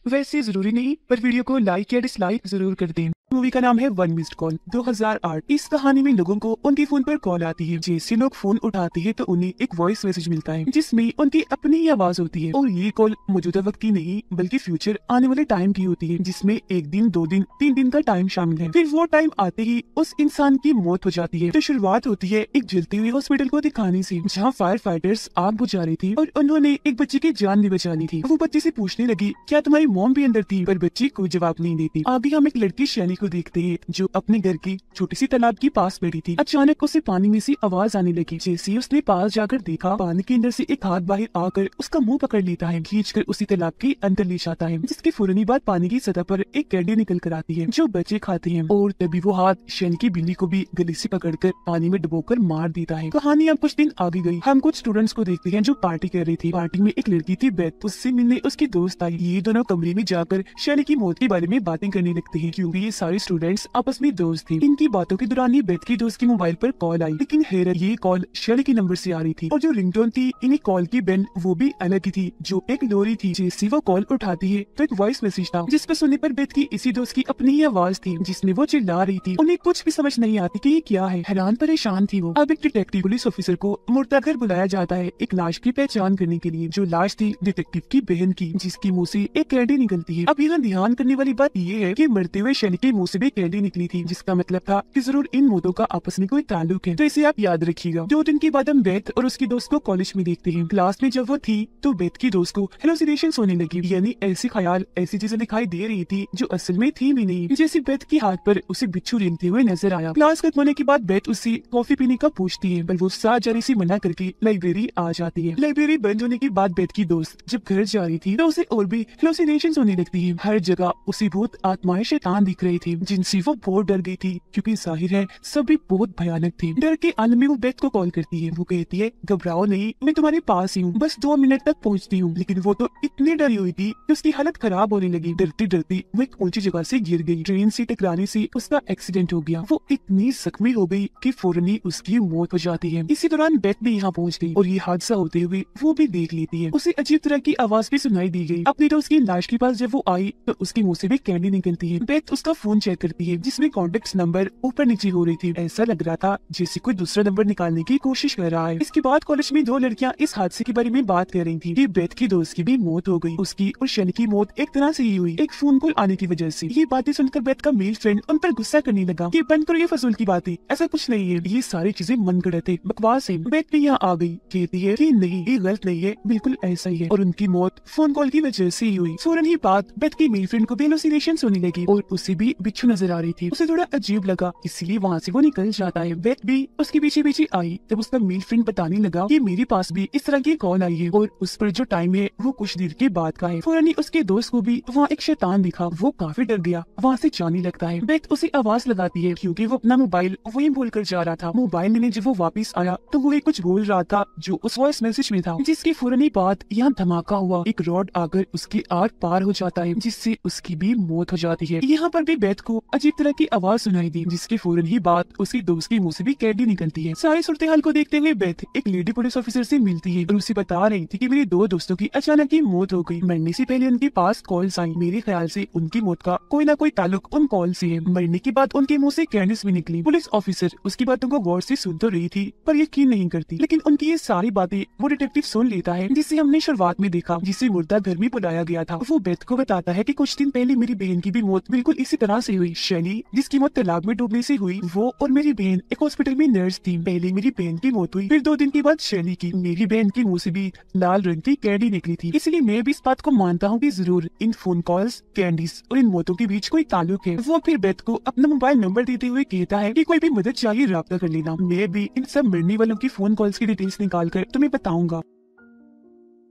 वैसे जरूरी नहीं, पर वीडियो को लाइक या डिसलाइक जरूर कर दें। मूवी का नाम है वन मिस्ड कॉल 2008। इस कहानी में लोगों को उनके फोन पर कॉल आती है। जैसे लोग फोन उठाते हैं तो उन्हें एक वॉइस मैसेज मिलता है जिसमें उनकी अपनी ही आवाज होती है और ये कॉल मौजूदा वक्त की नहीं बल्कि फ्यूचर आने वाले टाइम की होती है, जिसमें 1 दिन 2 दिन 3 दिन का टाइम शामिल है। फिर वो टाइम आते ही उस इंसान की मौत हो जाती है। तो शुरुआत होती है एक जलती हुई हॉस्पिटल को दिखाने से, जहाँ फायर फाइटर्स आग बुझा रही थी और उन्होंने एक बच्चे की जान भी बचानी थी। वो बच्चे से पूछने लगी क्या तुम्हारी मॉम भी अंदर थी, पर बच्ची कोई जवाब नहीं देती। आगे हम एक लड़की शैली को देखते हैं जो अपने घर की छोटी सी तालाब के पास बैठी थी। अचानक उसे पानी में से आवाज आने लगी। जैसे उसने पास जाकर देखा, पानी के अंदर से एक हाथ बाहर आकर उसका मुंह पकड़ लेता है, खींचकर उसी तालाब के अंदर ले जाता है, जिसके फौरन बाद पानी की सतह पर एक कैंडी निकल कर आती है जो बच्चे खाते हैं। और तभी वो हाथ शैली की बिल्ली को भी गले से पकड़कर पानी में डुबोकर मार देता है। कहानी अब कुछ दिन आगे गई। हम कुछ स्टूडेंट्स को देखते हैं जो पार्टी कर रही थी। पार्टी में एक लड़की थी बेथ, उससे मिलने उसकी दोस्त आई। ये दोनों कमरे में जाकर शैली की मौत के बारे में बातें करने लगते हैं, क्योंकि ये सारे स्टूडेंट्स आपस में दोस्त थे। इनकी बातों के दौरान ही बेथ की दोस्त के मोबाइल पर कॉल आई, लेकिन हैरत ये कॉल शैली के नंबर से आ रही थी और जो रिंगटोन थी इन्हीं कॉल की बैंड वो भी अलग ही थी, जो एक लोरी थी। जैसे वो कॉल उठाती है तो एक वॉइस मैसेज था जिसको सुनने पर बेथ की इसी दोस्त की अपनी ही आवाज थी जिसमें वो चिल्ला रही थी। उन्हें कुछ भी समझ नहीं आती कि ये क्या है, हैरान परेशान थी वो। अब एक डिटेक्टिव पुलिस ऑफिसर को मुर्दा घर बुलाया जाता है एक लाश की पहचान करने के लिए, जो लाश थी डिटेक्टिव की बहन की, जिसकी मुँह से एक कैंडी निकलती है। अब यहाँ ध्यान करने वाली बात ये है कि मरते हुए शैली के मुँह से भी कैंडी निकली थी, जिसका मतलब था कि जरूर इन मौतों का आपस में कोई ताल्लुक है। तो इसे आप याद रखिएगा। 2 दिन के बाद हम बेथ और उसकी दोस्त को कॉलेज में देखते हैं। क्लास में जब वो थी तो बेथ की दोस्त को हेलुसिनेशंस होने लगी, यानी ऐसी ख्याल ऐसी चीजें दिखाई दे रही थी जो असल में थी भी नहीं। जैसे बेथ के हाथ पर उसे बिच्छू रेंगते हुए नजर आया। क्लास खत्म होने के बाद बेथ उससे कॉफी पीने का पूछती है, पर वो साथ जाने से मना करके लाइब्रेरी आ जाती है। लाइब्रेरी बंद होने के बाद बेथ की दोस्त जब घर जा रही थी तो उसे और भी हेलुसिनेशंस होने लगती है। हर जगह उसे भूत आत्माएं शैतान दिख रही थी, जिनसे वो बहुत डर गई थी, क्योंकि जाहिर है सभी बहुत भयानक थे। डर के आलम में वो बेथ को कॉल करती है। वो कहती है घबराओ नहीं, मैं तुम्हारे पास ही हूँ, बस 2 मिनट तक पहुँचती हूँ। लेकिन वो तो इतनी डरी हुई थी कि उसकी हालत खराब होने लगी। डरती डरती वो एक ऊंची जगह से गिर गई। ट्रेन से टकराने से उसका एक्सीडेंट हो गया। वो इतनी जख्मी हो गई कि फौरन ही उसकी मौत हो जाती है। इसी दौरान बेथ भी यहाँ पहुँच गई और ये हादसा होते हुए वो भी देख लेती है। उसे अजीब तरह की आवाज भी सुनाई दी गई। अपनी दोस्त की लाश के पास जब वो आई तो उसके मुँह से भी कैंडी निकलती है। बेथ उसका फोन चेक करती है जिसमें कॉन्टेक्ट नंबर ऊपर नीचे हो रही थी। ऐसा लग रहा था जैसे कोई दूसरा नंबर निकालने की कोशिश कर रहा है। इसके बाद कॉलेज में 2 लड़कियां इस हादसे के बारे में बात कर रही थी कि बेथ की दोस्त की भी मौत हो गई। उसकी और शैली की मौत एक तरह से ही हुई, एक फोन कॉल आने की वजह से। ये बातें सुनकर बेथ का मेल फ्रेंड उन पर गुस्सा करने लगा कि बंद करो ये फजूल की बातें, ऐसा कुछ नहीं है, ये सारी चीजें मनगढ़ंत है, बकवास है। बेथ भी यहाँ आ गई, कहती है कि नहीं ये गलत नहीं है, बिल्कुल ऐसा ही है और उनकी मौत फोन कॉल की वजह से ही हुई। फौरन ही बात बेथ की मेल फ्रेंड को भी हेलुसिनेशंस होने लगी और उसे भी बिच्छू नजर आ रही थी। उसे थोड़ा अजीब लगा, इसीलिए वहाँ से वो निकल जाता है। बेथ भी उसके पीछे पीछे आई। तब उसका मेल फ्रेंड बताने लगा कि मेरे पास भी इस तरह की कॉल आई है और उस पर जो टाइम है वो कुछ देर के बाद का है। फौरन ही उसके दोस्त को भी वहाँ एक शैतान दिखा। वो काफी डर गया, वहाँ से जाने लगता है। बेथ उसे आवाज लगाती है क्योंकि वो अपना मोबाइल वहीं भूल कर जा रहा था। मोबाइल लेने जब वो वापस आया तो वो कुछ बोल रहा था जो उस वॉइस मैसेज में था, जिसकी फौरन ही बात यहाँ धमाका हुआ। एक रॉड आकर उसके आर पार हो जाता है, जिससे उसकी भी मौत हो जाती है। यहाँ पर भी बेथ को अजीब तरह की आवाज सुनाई दी, जिसकी फौरन ही बात उसकी दोस्त के मुँह से भी कैंडी निकलती है। सारी सूरत हाल को देखते हुए बेथ एक लेडी पुलिस ऑफिसर से मिलती है और उसे बता रही थी कि मेरे 2 दोस्तों की अचानक ही मौत हो गई। मरने से पहले उनके पास कॉल्स आई। मेरे ख्याल से उनकी मौत का कोई ना कोई ताल्लुक उन कॉल से है। मरने के बाद उनके मुंह से कैंडीज भी निकली। पुलिस ऑफिसर उसकी बातों को गौर से सुन तो रही थी पर यकीन नहीं करती, लेकिन उनकी ये सारी बातें वो डिटेक्टिव सुन लेता है, जिसे हमने शुरुआत में देखा, जिसे मुर्दा घर में बुलाया गया था। वो बेथ को बताता है कि कुछ दिन पहले मेरी बहन की भी मौत बिल्कुल इसी तरह से हुई। शैली जिसकी मौत तालाब में डूबने से हुई, वो और मेरी बहन एक हॉस्पिटल में नर्स थी। पहले मेरी बहन की मौत हुई, फिर 2 दिन के बाद शैली की। मेरी बहन की मुंह से भी लाल रंग की कैंडी निकली थी, इसलिए मैं भी इस बात को मानता हूँ कि जरूर इन फोन कॉल्स, कैंडीज और इन मौतों के बीच कोई ताल्लुक है। वो फिर बेथ को अपना मोबाइल नंबर देते हुए कहता है कि कोई भी मदद चाहिए राब्ता कर लेना, मैं भी इन सब मरने वालों की फोन कॉल्स की डिटेल्स निकाल कर तुम्हें बताऊंगा।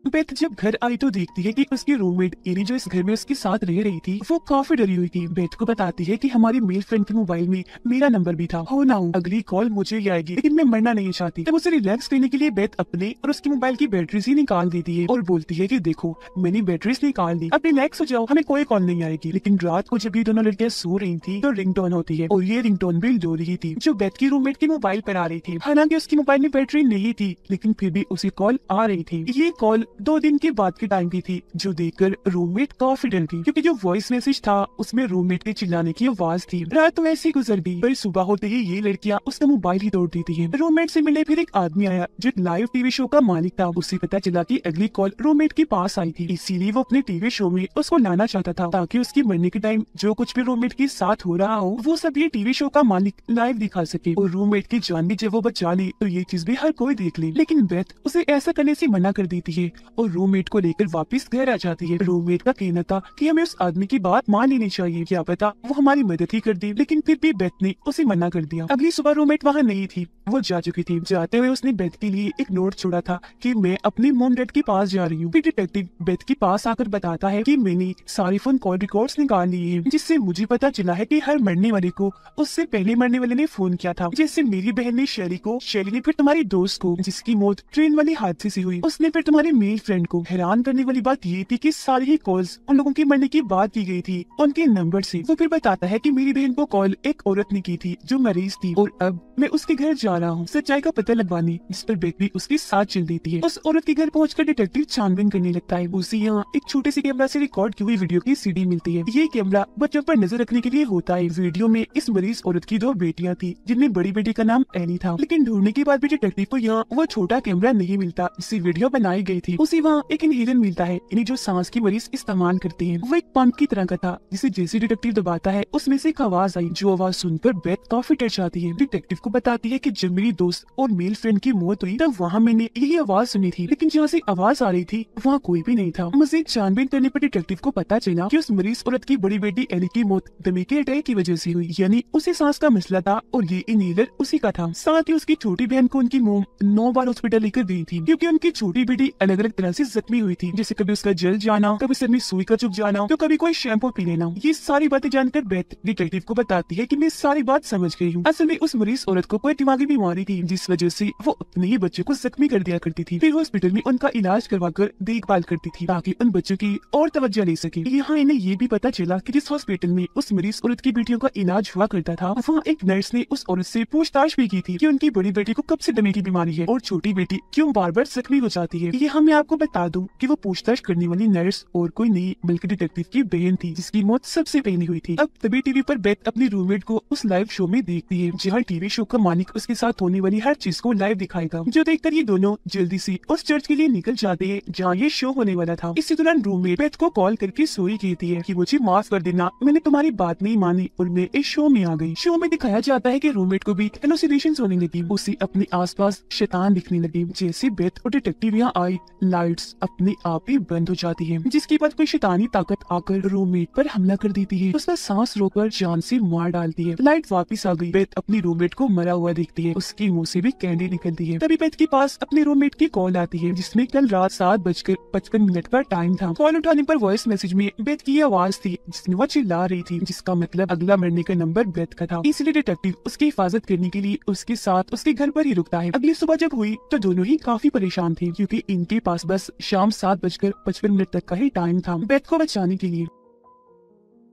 बेथ जब घर आई तो देखती है कि उसकी रूममेट एनी जो इस घर में उसके साथ रह रही थी वो काफी डरी हुई थी। बेथ को बताती है कि हमारी मेल फ्रेंड के मोबाइल में मेरा नंबर भी था, हो ना हो अगली कॉल मुझे ही आएगी, लेकिन मैं मरना नहीं चाहती। तब उसे रिलैक्स करने के लिए बेथ अपने और उसके मोबाइल की बैटरीज ही निकाल देती है और बोलती है कि देखो मैंने बैटरीज निकाल दी, अब रिलैक्स हो जाओ, हमें कोई कॉल नहीं आएगी। लेकिन रात को जब ये दोनों लड़कियां सो रही थी तो रिंगटोन होती है और ये रिंगटोन भी रो रही थी जो बेथ की रूममेट के मोबाइल पर आ रही थी। हालांकि उसके मोबाइल में बैटरी नहीं थी, लेकिन फिर भी उसे कॉल आ रही थी। ये कॉल 2 दिन के बाद की टाइम की थी, जो देखकर रूममेट काफी डर गई, क्योंकि जो वॉइस मैसेज था उसमें रूममेट के चिल्लाने की आवाज थी। रात तो ऐसी गुजर गई, पर सुबह होते ही ये लड़कियां उसका मोबाइल ही तोड़ देती है। रूममेट से मिले फिर एक आदमी आया जो लाइव टीवी शो का मालिक था। उसे पता चला कि अगली कॉल रूममेट के पास आई थी, इसीलिए वो अपने टीवी शो में उसको लाना चाहता था, ताकि उसकी मरने के टाइम जो कुछ भी रूममेट के साथ हो रहा हो वो सब ये टीवी शो का मालिक लाइव दिखा सके। और रूममेट की जान भी जब वो बचा ली तो ये चीज भी हर कोई देख ले। लेकिन बेथ उसे ऐसा करने से मना कर देती है और रूममेट को लेकर वापस घर आ जाती है। रूममेट का कहना था कि हमें उस आदमी की बात मान लेनी चाहिए, क्या पता वो हमारी मदद ही कर दे, लेकिन फिर भी बेथ ने उसे मना कर दिया। अगली सुबह रूममेट वहाँ नहीं थी, वो जा चुकी थी। जाते हुए उसने बेथ के लिए एक नोट छोड़ा था कि मैं अपनी मॉम डैड के पास जा रही हूँ। फिर डिटेक्टिव बेथ के पास आकर बताता है कि मैंने सारी फोन कॉल रिकॉर्ड्स निकाल लिए हैं, जिससे मुझे पता चला है कि हर मरने वाले को उससे पहले मरने वाले ने फोन किया था। जैसे मेरी बहन ने शैली को, शैली ने फिर तुम्हारी दोस्त को जिसकी मौत ट्रेन वाली हादसे से हुई, उसने फिर तुम्हारे मेल फ्रेंड को। हैरान करने वाली बात ये थी कि सारी ही कॉल्स उन लोगों की मरने की बात की गई थी उनके नंबर से। वो फिर बताता है कि मेरी बहन को कॉल एक औरत ने की थी जो मरीज थी और अब मैं उसके घर जा रहा हूँ सच्चाई का पता लगवाने, जिस पर बेथ भी उसके साथ चल देती है। उस औरत के घर पहुंचकर डिटेक्टिव छानबीन करने लगता है। उसे यहाँ एक छोटे से कैमरा से रिकॉर्ड की हुई वीडियो की सीडी मिलती है। ये कैमरा बच्चों पर नजर रखने के लिए होता है। वीडियो में इस मरीज औरत की 2 बेटियां थी, जिनमें बड़ी बेटी का नाम एनी था। लेकिन ढूंढने के बाद भी डिटेक्टिव को यहाँ वो छोटा कैमरा नहीं मिलता जिससे वीडियो बनाई गई थी। उसे वहाँ एक इनहेलर मिलता है, यानी जो सांस की मरीज इस्तेमाल करते हैं। वो एक पंप की तरह का था, जिसे जैसे डिटेक्टिव दबाता है उसमें से एक आवाज आई, जो आवाज सुनकर बेथ काफी डर जाती है। डिटेक्टिव को बताती है कि जब मेरी दोस्त और मेल फ्रेंड की मौत हुई तब वहाँ मैंने यही आवाज सुनी थी, लेकिन जहाँ से आवाज आ रही थी वहाँ कोई भी नहीं था। मजीद छानबीन करने पर डिटेक्टिव को पता चला कि उस मरीज औरत की बड़ी बेटी एली की मौत दमे के अटैक की वजह से हुई, यानी उसे सांस का मसला था और ये इनहेलर उसी का था। साथ ही उसकी छोटी बहन को उनकी मोम 9 बार हॉस्पिटल लेकर गई थी, क्योंकि उनकी छोटी बेटी अलग अलग तरह से जख्मी हुई थी, जैसे कभी उसका जल जाना, कभी सर में सुई का चुभ जाना, तो कभी कोई शैम्पू पी लेना। ये सारी बातें जानकर बेथ डिटेक्टिव को बताती है कि मैं सारी बात समझ गई हूँ। असल में उस मरीज औरत को कोई दिमागी बीमारी थी, जिस वजह से वो अपने ही बच्चों को जख्मी कर दिया करती थी, फिर हॉस्पिटल में उनका इलाज करवाकर देखभाल करती थी ताकि उन बच्चों की और तवज्जो ले सके। यहाँ इन्हें ये भी पता चला कि जिस हॉस्पिटल में उस मरीज औरत की बेटियों का इलाज हुआ करता था, वहाँ एक नर्स ने उस औरत से पूछताछ भी की थी कि उनकी बड़ी बेटी को कब से दमे की बीमारी है और छोटी बेटी क्यों बार बार जख्मी हो जाती है। यहाँ मैं आपको बता दूं कि वो पूछताछ करने वाली नर्स और कोई नहीं बल्कि डिटेक्टिव की बहन थी, जिसकी मौत सबसे पहले हुई थी। अब तभी टीवी पर बेथ अपनी रूममेट को उस लाइव शो में देखती है, जहाँ टीवी शो का मालिक उसके साथ होने वाली हर चीज को लाइव दिखाएगा, जो देखकर ये दोनों जल्दी से उस चर्च के लिए निकल जाते हैं जहाँ ये शो होने वाला था। इसी दौरान रूममेट बेथ को कॉल करके सोई कहती है कि मुझे माफ कर देना, मैंने तुम्हारी बात नहीं मानी और मैं इस शो में आ गई। शो में दिखाया जाता है कि रूममेट को भी हेलुसिनेशंस होने लगी, उसे अपने आसपास शैतान दिखने लगे। जैसे बेथ और डिटेक्टिव यहाँ आए, लाइट्स अपने आप ही बंद हो जाती है, जिसके बाद कोई शैतानी ताकत आकर रूममेट पर हमला कर देती है, उसका सांस रोककर जान से मार डालती है। लाइट वापस आ गई। बेथ अपनी रूममेट को मरा हुआ देखती है, उसके मुंह से भी कैंडी निकलती है। तभी बेथ के पास अपने रूममेट की कॉल आती है, जिसमें कल रात 7:55 का टाइम था। कॉल उठाने पर वॉइस मैसेज में बेथ की आवाज थी, जिसमें वो चिल्ला रही थी, जिसका मतलब अगला मरने का नंबर बेथ का था। इसलिए डिटेक्टिव उसकी हिफाजत करने के लिए उसके साथ उसके घर पर ही रुकता है। अगली सुबह जब हुई तो दोनों ही काफी परेशान थे, क्योंकि इनके पास बस शाम 7:55 तक का ही टाइम था बेथ को बचाने के लिए।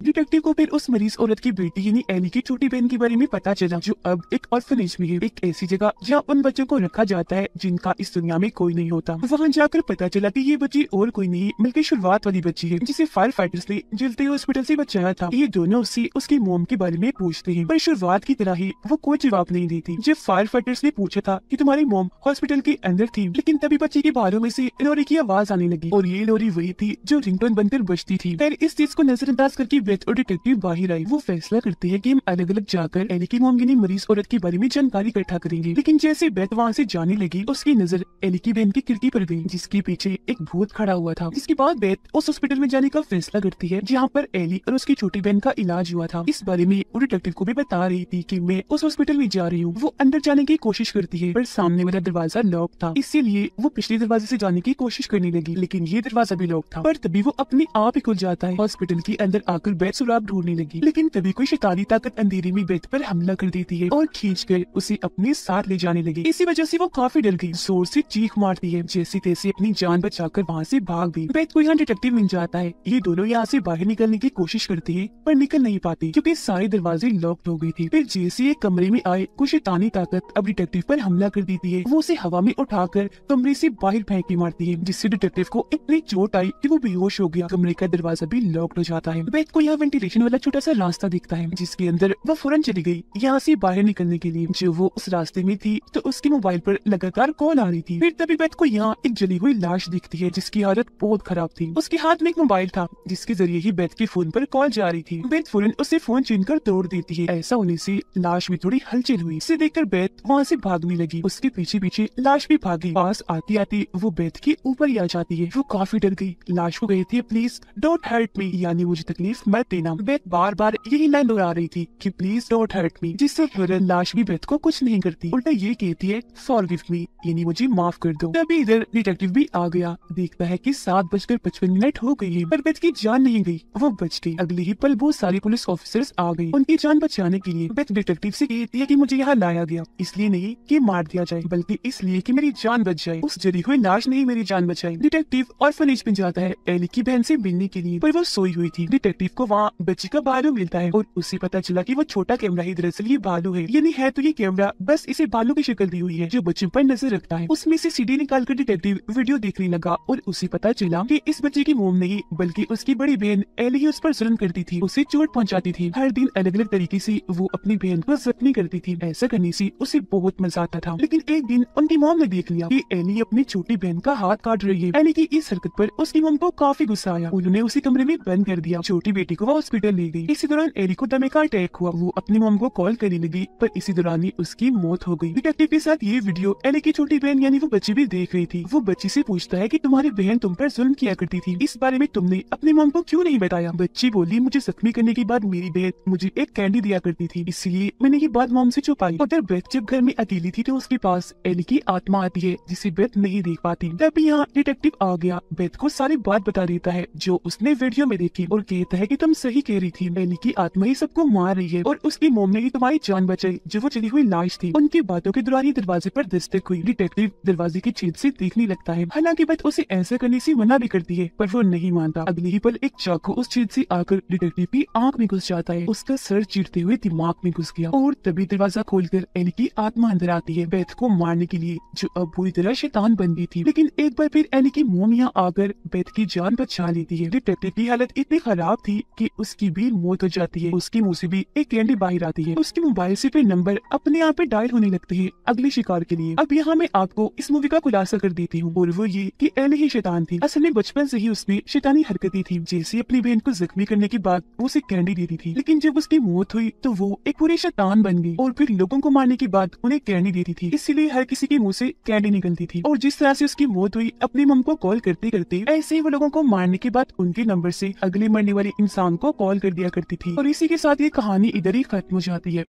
डिटेक्टिव को फिर उस मरीज औरत की बेटी यानी एली की छोटी बहन के बारे में पता चला, जो अब एक ऑर्फनेज में है, एक ऐसी जगह जहाँ उन बच्चों को रखा जाता है जिनका इस दुनिया में कोई नहीं होता। वहाँ जाकर पता चला कि ये बच्ची और कोई नहीं बल्कि शुरुआत वाली बच्ची है, जिसे फायर फाइटर्स ने जलते हुए हॉस्पिटल से बचाया था। ये दोनों उससे उसकी मोम के बारे में पूछते हैं, पर शुरुआत की तरह ही वो कोई जवाब नहीं देती। जब फायर फाइटर्स ने पूछा था कि तुम्हारी मोम हॉस्पिटल के अंदर थी, लेकिन तभी बच्ची के बालों में से लोरी की आवाज आने लगी और ये लोरी वही थी जो रिंगटोन बनकर बजती थी। फिर इस चीज को नजरअंदाज करके बेथ और डिटेक्टिव बाहर आई। वो फैसला करते हैं कि हम अलग अलग जाकर एली की मोम यानी मरीज औरत के बारे में जानकारी इकट्ठा करेंगे। लेकिन जैसे बेथ वहाँ से जाने लगी, उसकी नजर एली की बहन की खिड़की पर गई, जिसके पीछे एक भूत खड़ा हुआ था। जिसके बाद बेथ उस हॉस्पिटल में जाने का फैसला करती है जहाँ पर एली और उसकी छोटी बहन का इलाज हुआ था। इस बारे में वो डिटेक्टिव को भी बता रही थी कि मैं उस हॉस्पिटल में जा रही हूँ। वो अंदर जाने की कोशिश करती है, पर सामने वाला दरवाजा लॉक था, इसीलिए वो पिछले दरवाजे से जाने की कोशिश करने लगी, लेकिन ये दरवाजा भी लॉक था। पर तभी वो अपने आप ही खुल जाता है। हॉस्पिटल के अंदर आकर बेथ सुराग ढूंढने लगी, लेकिन तभी कोई शैतानी ताकत अंधेरे में बेथ पर हमला कर देती है और खींचकर उसे अपने साथ ले जाने लगी। इसी वजह से वो काफी डर गई, जोर से चीख मारती है, जैसे तैसे अपनी जान बचाकर वहाँ से भाग गई। बेथ को यहाँ डिटेक्टिव मिल जाता है। ये दोनों यहाँ से बाहर निकलने की कोशिश करती है पर निकल नहीं पाती क्योंकि सारे दरवाजे लॉक्ड हो गई थी। फिर जैसे एक कमरे में आए कुछ शैतानी ताकत अब डिटेक्टिव पर हमला कर देती है। वो उसे हवा में उठाकर कमरे से बाहर फेंक के मारती है, जिससे डिटेक्टिव को इतनी चोट आई कि वो बेहोश हो गया। कमरे का दरवाजा भी लॉक्ड हो जाता है। बेथ को यहाँ वेंटिलेशन वाला छोटा सा रास्ता दिखता है, जिसके अंदर वो फौरन चली गई यहाँ से बाहर निकलने के लिए। जो वो उस रास्ते में थी तो उसके मोबाइल पर लगातार कॉल आ रही थी। फिर तभी बेथ को यहाँ एक जली हुई लाश दिखती है, जिसकी हालत बहुत खराब थी। उसके हाथ में एक मोबाइल था, जिसके जरिए ही बेथ के फोन पर कॉल जा रही थी। बेथ फौरन उसे फोन छीनकर तोड़ देती है। ऐसा होने से लाश में थोड़ी हलचल हुई। इसे देखकर बेथ वहाँ से भागने लगी। उसके पीछे पीछे लाश भी भागी। पास आती आती वो बेथ के ऊपर ही आ जाती है। वो काफी डर गई। लाश को गई थी प्लीज डोंट हर्ट मी, यानी मुझे तकलीफ मत देना। बेथ बार बार यही लाइन दोहरा रही थी कि प्लीज डोंट हर्ट मी, जिससे फौरन लाश भी बेथ को कुछ नहीं करती, उल्टा ये कहती है फॉरगिव मी, यानी मुझे माफ कर दो। तभी इधर डिटेक्टिव भी आ गया। देखता है कि 7:55 हो गई है पर बेथ की जान नहीं गई, वो बच गई। अगले ही पल बहुत सारे पुलिस ऑफिसर्स आ गए उनकी जान बचाने के लिए। बेथ डिटेक्टिव से कहती है कि मुझे यहाँ लाया गया इसलिए नहीं कि मार दिया जाए, बल्कि इसलिए कि मेरी जान बच जाए। उस जली हुई लाश ने ही मेरी जान बचाई। डिटेक्टिव ऑर्फनेज में जाता है एली की बहन से मिलने के लिए, पर वो सोई हुई थी। डिटेक्टिव को वहाँ बच्ची का भालू मिलता है और उसे पता चला कि वो छोटा कैमरा ही दरअसल ये भालू है, यानी है तो ये कैमरा, बस इसे भालू की शक्ल दी हुई है जो बच्चे पर नजर रखता है। उसमें से सीडी निकालकर डिटेक्टिव वीडियो देखने लगा और उसे पता चला कि इस बच्चे की मोम नहीं बल्कि उसकी बड़ी बहन एली उस पर जुल्म करती थी, उसे चोट पहुंचाती थी। हर दिन अलग अलग तरीके से वो अपनी बहन को जख्मी करती थी। ऐसा करने से उसे बहुत मजा आता था। लेकिन एक दिन उनकी मोम ने देख लिया कि एली अपनी छोटी बहन का हाथ काट रही है। एली की इस हरकत पर उसकी मोम को काफी गुस्सा आया। उन्होंने उसे कमरे में बंद कर दिया। छोटी बेटी को वो हॉस्पिटल ले गई। इसी दौरान एली को दमे का अटैक हुआ। वो अपनी मोम को कॉल करने लगी पर इसी दौरान ही उसकी मौत हो गई। डिटेक्टिव के साथ ये वीडियो एली की छोटी बहन यानी वो बच्ची भी देख रही थी। वो बच्ची से पूछता है कि तुम्हारी बहन तुम पर जुल्म किया करती थी, इस बारे में तुमने अपनी मॉम को क्यों नहीं बताया? बच्ची बोली मुझे जख्मी करने के बाद मेरी बहन मुझे एक कैंडी दिया करती थी, इसलिए मैंने ये बात मॉम से छुपाई। उधर बेथ जब घर में अकेली थी तो उसके पास एली की आत्मा आती है जिसे बेथ नहीं देख पाती। तब यहाँ डिटेक्टिव आ गया, बेथ को सारी बात बता देता है जो उसने वीडियो में देखी और कहता है कि तुम सही कह रही थी, एली की आत्मा ही सबको मार रही है और उसकी मॉम ने ही तुम्हारी जान बचाई जो वो चली हुई लाश थी। उनकी बातों के दौरान ही दरवाजे पर दस्तक हुई। डिटेक्टिव दरवाजे की छेद से देखने लगता है। हालांकि बेथ उसे ऐसा करने से मना भी करती है पर वो नहीं मानता। अगले ही पल एक चाकू उस छेद से आकर डिटेक्टिव की आंख में घुस जाता है। उसका सर चीरते हुए दिमाग में घुस गया और तभी दरवाजा खोलकर एली की आत्मा अंदर आती है बेथ को मारने के लिए, जो अब पूरी तरह शैतान बन गई थी। लेकिन एक बार फिर एली की मोम यहाँ आकर बेथ की जान बचा लेती है। डिटेक्टिव की हालत इतनी खराब थी कि उसकी भी मौत हो जाती है। उसके मुंह से भी एक कैंडी बाहर आती है। उसके मोबाइल से फिर नंबर अपने आप पे डायल होने लगते हैं अगले शिकार के लिए। अब यहाँ मैं आपको इस मूवी का खुलासा कर देती हूँ और वो ये कि एली ही शैतान थी। असल में बचपन से ही उसमें शैतानी हरकतें थी। जैसे अपनी बहन को जख्मी करने के बाद वो उसे कैंडी देती थी, लेकिन जब उसकी मौत हुई तो वो एक पूरी शैतान बन गई और फिर लोगों को मारने के बाद उन्हें कैंडी देती थी। इसीलिए हर किसी के मुंह से कैंडी निकलती थी। और जिस तरह से उसकी मौत हुई अपनी मम को कॉल करते करते, ऐसे ही वो लोगों को मारने के बाद उनके नंबर से अगले मरने वाले इंसान को कॉल कर दिया करती थी। और इसी के साथ ये कहानी इधर ही खत्म हो जाती है।